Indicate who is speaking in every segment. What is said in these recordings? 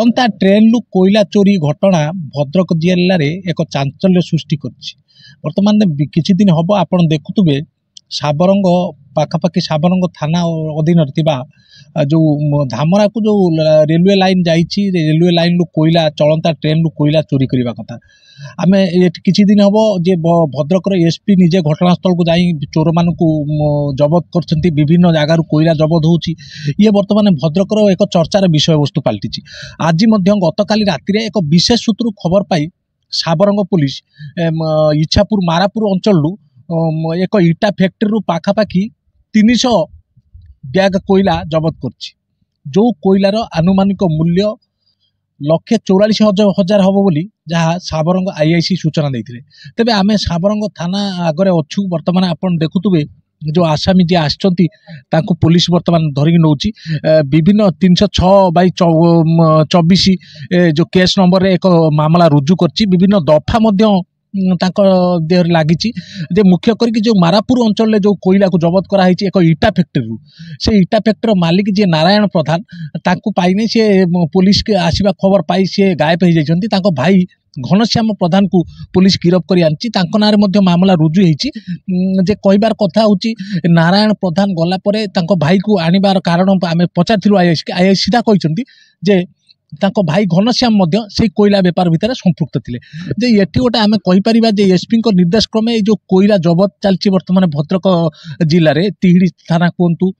Speaker 1: चलंता train कोईला चोरी घटना भद्रक जिले एक चांचल्य सृष्टि बर्तमान किछि दिन हम आप देखुवे साबरंग पाखापाखि साबरंग थाना अधीन जो धामरा को जो रेलवे लाइन जाइए रेलवे लाइन रु कोईला चलंता ट्रेन रु कोईला चोरी करने कथा आम किछि दिन हम जे भद्रकर एसपी निजे घटनास्थल को जाई चोर मान को जबत कर विभिन्न जगार कोईला जबत होची ये बर्तमान भद्रकर एक चर्चार विषय वस्तु पलटि आज गतकाली राति एक विशेष सूत्र खबर पाई साबरंग पुलिस इच्छापुर मारापुर अंचल एक इटा फैक्ट्री पाखापाखि 300 बैग कोईला जबत कर जो कोईलार आनुमानिक मूल्य 1,44,000 हम बोली जहाँ साबरंग आईआईसी सूचना देते तेबे आमे साबरंग थाना आगे अच्छु बर्तमान आपन देखुवे जो आसामी जी आसचंती तांको पुलिस बर्तमान धरिक नौची विभिन्न 306/24 जो केस नंबर एक मामला रुजु करची विभिन्न दफा मध्य देह लगी मुख्य करके जो मारापुर अंचल जो कोईला को जबत कराई एक इटा फैक्ट्री से इटा फैक्ट्री मालिक जी नारायण प्रधान तांको पाइने से पुलिस के आसवा खबर पाई सी गायब हो जाती भाई घनश्याम प्रधान को पुलिस गिरफ्त कर आनी ना मामला रुजु होती कहबार कथा हूँ नारायण प्रधान गलापर भाई को आनिबार कारण आम पचार आईआईसी सीधा कहते जे तांको भाई घनश्याम से कोईला बेपार भितर संपृक्त थे जे एटी गोटे आम कहीपर एसपी निर्देश क्रमे जो कोईला जबत चलती बर्तमान भद्रक जिले में तिहिड़ी थाना कहतु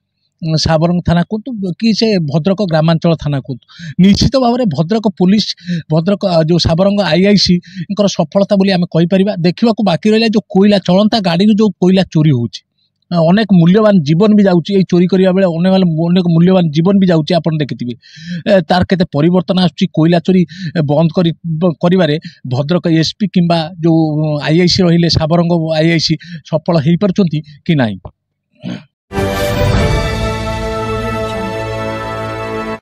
Speaker 1: साबरंग थाना कहतु कि से भद्रक ग्रामांचल थाना कहतु निश्चित भाव में भद्रक पुलिस भद्रक जो साबरंग आईआईसी सफलता बोली आम कहीपर देखा बाकी रहा जो कोईला चलंता गाड़ी जो कोईला चोरी होची अनेक मूल्यवान जीवन भी जाऊँगी चोरी करने बेले अनेक मूल्यवान जीवन भी जाऊँगी आप देखिए तार के परिवर्तन आसूँ कोईला चोरी बंद कर भद्रक एसपी किंबा जो आईआईसी रहिले साबरंग आईआईसी सफल हो पार्छंती कि नहीं।